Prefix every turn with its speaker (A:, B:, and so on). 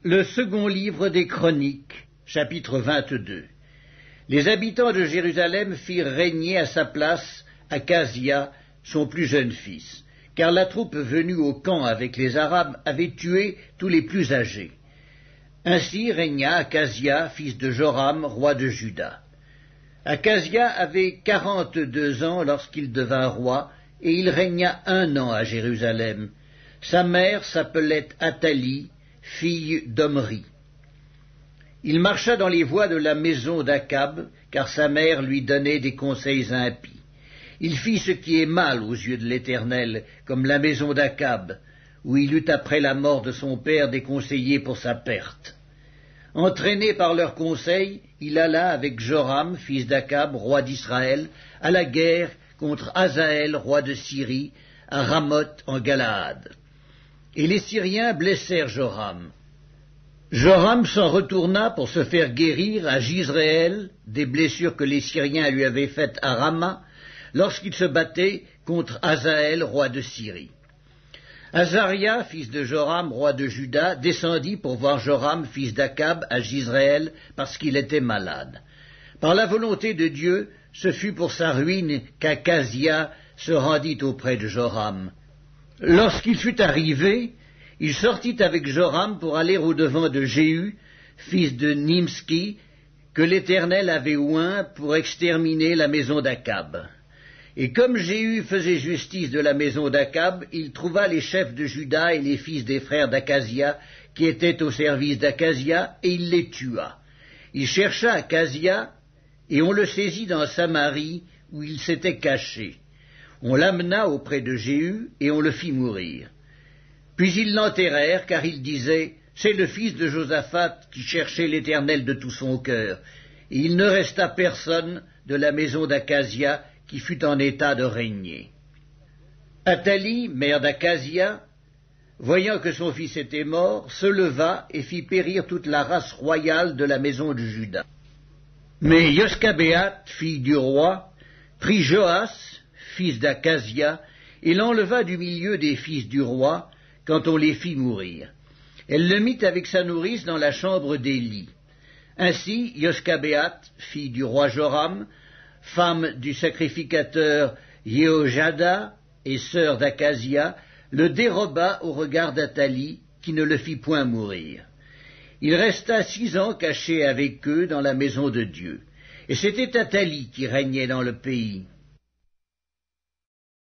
A: Le second livre des Chroniques, chapitre 22. Les habitants de Jérusalem firent régner à sa place Achasia, son plus jeune fils, car la troupe venue au camp avec les Arabes avait tué tous les plus âgés. Ainsi régna Achasia, fils de Joram, roi de Juda. Achasia avait 42 ans lorsqu'il devint roi, et il régna 1 an à Jérusalem. Sa mère s'appelait Athalie, fille d'Omri. Il marcha dans les voies de la maison d'Akab, car sa mère lui donnait des conseils impies. Il fit ce qui est mal aux yeux de l'Éternel, comme la maison d'Akab, où il eut après la mort de son père des conseillers pour sa perte. Entraîné par leurs conseils, il alla avec Joram, fils d'Akab, roi d'Israël, à la guerre contre Hazaël, roi de Syrie, à Ramoth en Galaad. Et les Syriens blessèrent Joram. Joram s'en retourna pour se faire guérir à Jizréel des blessures que les Syriens lui avaient faites à Rama, lorsqu'il se battait contre Hazaël, roi de Syrie. Azaria, fils de Joram, roi de Juda, descendit pour voir Joram, fils d'Akab, à Jizréel, parce qu'il était malade. Par la volonté de Dieu, ce fut pour sa ruine qu'Achasia se rendit auprès de Joram. Lorsqu'il fut arrivé, il sortit avec Joram pour aller au-devant de Jéhu, fils de Nimski, que l'Éternel avait oint pour exterminer la maison d'Akab. Et comme Jéhu faisait justice de la maison d'Akab, il trouva les chefs de Juda et les fils des frères d'Achasia, qui étaient au service d'Achasia, et il les tua. Il chercha Achasia, et on le saisit dans Samarie, où il s'était caché. On l'amena auprès de Jéhu, et on le fit mourir. Puis ils l'enterrèrent, car ils disaient, « C'est le fils de Josaphat qui cherchait l'Éternel de tout son cœur. » Et il ne resta personne de la maison d'Achasia qui fut en état de régner. Athalie, mère d'Achasia, voyant que son fils était mort, se leva et fit périr toute la race royale de la maison de Juda. Mais Yoskabéat, fille du roi, prit Joas, fils d'Achasia, et l'enleva du milieu des fils du roi, quand on les fit mourir. Elle le mit avec sa nourrice dans la chambre d'Élie. Ainsi, Yoskabéat, fille du roi Joram, femme du sacrificateur Jéhojada et sœur d'Achasia, le déroba au regard d'Athalie, qui ne le fit point mourir. Il resta 6 ans caché avec eux dans la maison de Dieu. Et c'était Athalie qui régnait dans le pays.